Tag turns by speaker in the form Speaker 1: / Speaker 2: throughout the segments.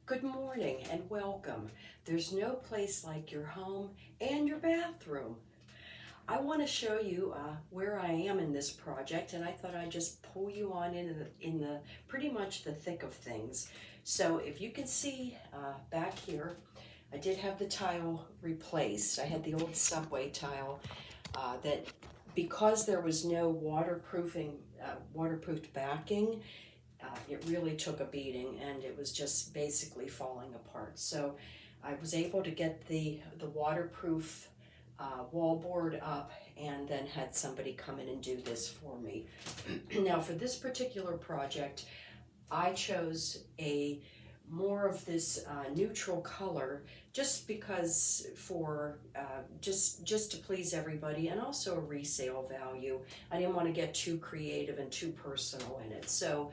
Speaker 1: Good morning and welcome. There's no place like your home and your bathroom. I want to show you where I am in this project, and I thought I'd just pull you on in the pretty much the thick of things. So if you can see back here, I did have the tile replaced. I had the old subway tile that because there was no waterproofed backing, it really took a beating and it was just basically falling apart. So I was able to get the waterproof wallboard up and then had somebody come in and do this for me. Now for this particular project, I chose a more of this neutral color just because for just to please everybody, and also a resale value. I didn't want to get too creative and too personal in it. So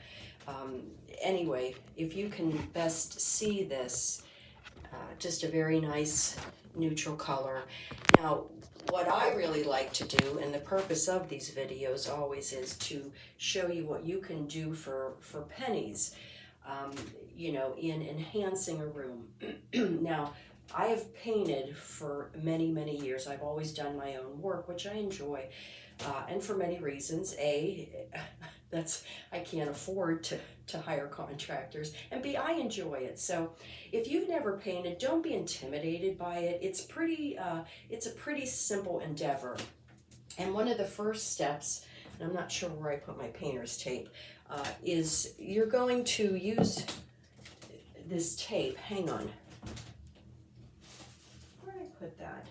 Speaker 1: anyway, if you can best see this, just a very nice neutral color. Now, what I really like to do, and the purpose of these videos always is to show you what you can do for pennies, in enhancing a room. Now, I have painted for many, many years. I've always done my own work, which I enjoy, and for many reasons. A, I can't afford to hire contractors, and B, I enjoy it. So if you've never painted, don't be intimidated by it. It's a pretty simple endeavor. And one of the first steps, and I'm not sure where I put my painter's tape, is you're going to use this tape. Hang on. Where did I put that?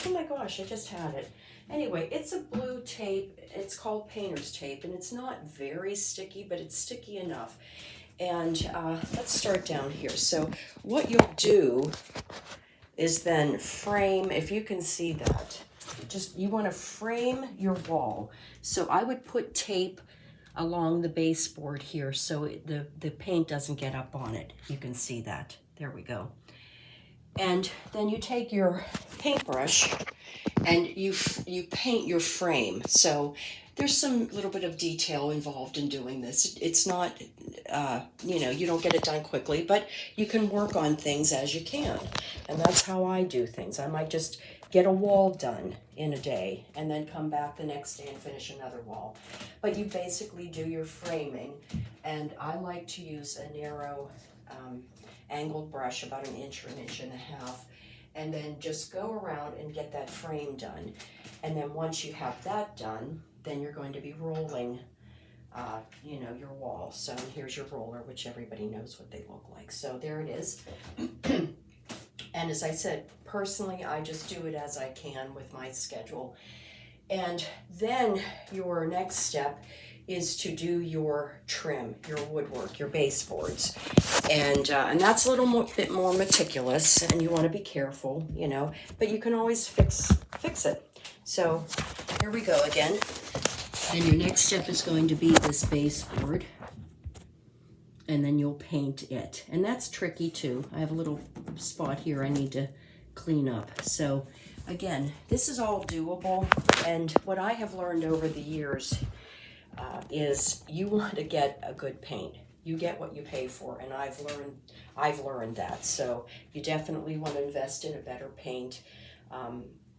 Speaker 1: Oh my gosh, I just had it. Anyway, it's a blue tape. It's called painter's tape, and it's not very sticky, but it's sticky enough. And let's start down here. So what you'll do is then frame, if you can see that, you want to frame your wall. So I would put tape along the baseboard here so the paint doesn't get up on it. You can see that. There we go. And then you take your paintbrush and you paint your frame. So there's some little bit of detail involved in doing this. It's not, you don't get it done quickly, but you can work on things as you can. And that's how I do things. I might just get a wall done in a day and then come back the next day and finish another wall. But you basically do your framing, and I like to use a narrow angled brush, about an inch or an inch and a half, and then just go around and get that frame done. And then once you have that done, then you're going to be rolling your wall. So here's your roller, which everybody knows what they look like. So there it is. And as I said, personally, I just do it as I can with my schedule. And then your next step is to do your trim, your woodwork, your baseboards. And that's a little bit more meticulous, and you want to be careful, but you can always fix it. So here we go again. And your next step is going to be this baseboard, and then you'll paint it. And that's tricky too. I have a little spot here I need to clean up. So again, this is all doable. And what I have learned over the years is you want to get a good paint. You get what you pay for, and I've learned that. So you definitely want to invest in a better paint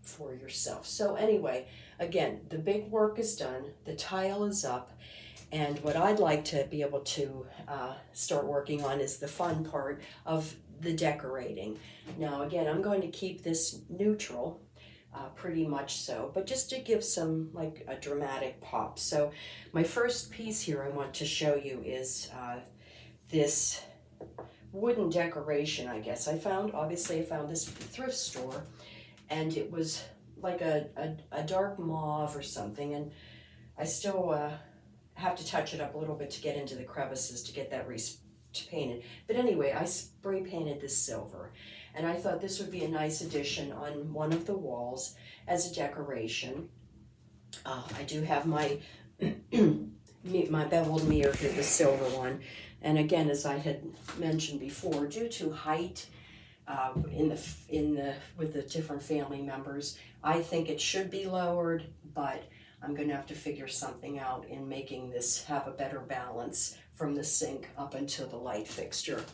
Speaker 1: for yourself. So anyway, again, the big work is done, the tile is up, and what I'd like to be able to start working on is the fun part of the decorating. Now again, I'm going to keep this neutral, pretty much so, but just to give some like a dramatic pop. So my first piece here I want to show you is this wooden decoration, I guess. I found this at the thrift store, and it was like a dark mauve or something, and I still have to touch it up a little bit to get into the crevices to get that painted. But anyway, I spray painted this silver, and I thought this would be a nice addition on one of the walls as a decoration. I do have my my beveled mirror here, the silver one, and again, as I had mentioned before, due to height with the different family members, I think it should be lowered, but I'm going to have to figure something out in making this have a better balance from the sink up until the light fixture.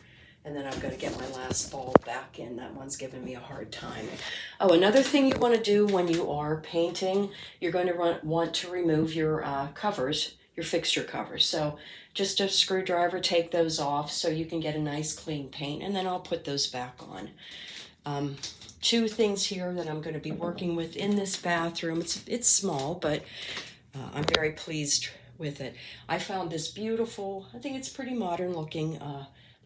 Speaker 1: And then I'm going to get my last bulb back in. That one's giving me a hard time. Oh, another thing you want to do when you are painting, you're going to want to remove your covers, your fixture covers. So just a screwdriver, take those off so you can get a nice clean paint, and then I'll put those back on. Two things here that I'm going to be working with in this bathroom. It's small, but I'm very pleased with it. I found this beautiful, I think it's pretty modern looking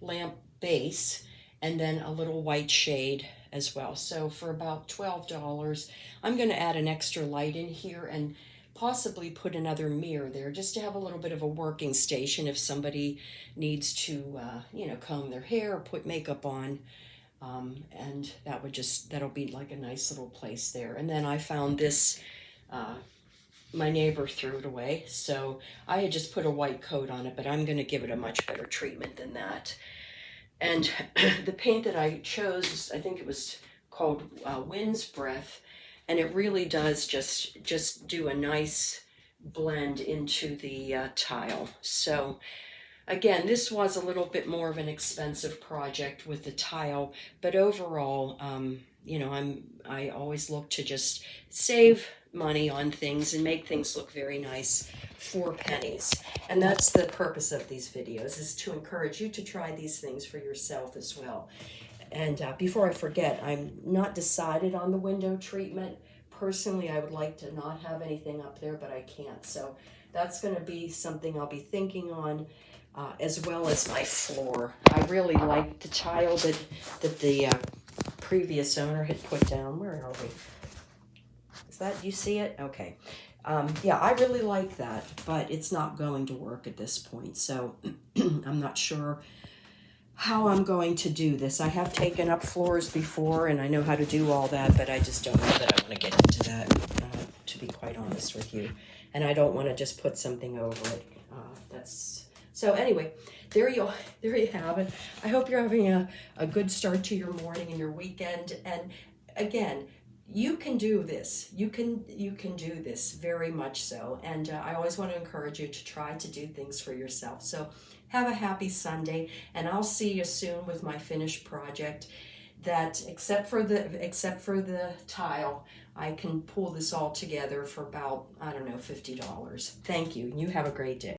Speaker 1: lamp base, and then a little white shade as well. So for about $12, I'm going to add an extra light in here and possibly put another mirror there just to have a little bit of a working station if somebody needs to, comb their hair or put makeup on. And that'll be like a nice little place there. And then I found this, my neighbor threw it away, so I had just put a white coat on it, but I'm going to give it a much better treatment than that. And the paint that I chose, I think it was called Wind's Breath, and it really does just do a nice blend into the tile. So again, this was a little bit more of an expensive project with the tile, but overall, I always look to just save money on things and make things look very nice for pennies. And that's the purpose of these videos, is to encourage you to try these things for yourself as well. And before I forget, I'm not decided on the window treatment. Personally, I would like to not have anything up there, but I can't. So that's going to be something I'll be thinking on, as well as my floor. I really like the tile that the previous owner had put down. Where are we? Is that, you see it? Okay. Yeah, I really like that, but it's not going to work at this point. So I'm not sure how I'm going to do this. I have taken up floors before and I know how to do all that, but I just don't know that I want to get into that, to be quite honest with you. And I don't want to just put something over it. So anyway, there you have it. I hope you're having a good start to your morning and your weekend. And again, you can do this. You can do this, very much so. And I always want to encourage you to try to do things for yourself. So have a happy Sunday, and I'll see you soon with my finished project. That except for the tile, I can pull this all together for about, I don't know, $50. Thank you. You have a great day.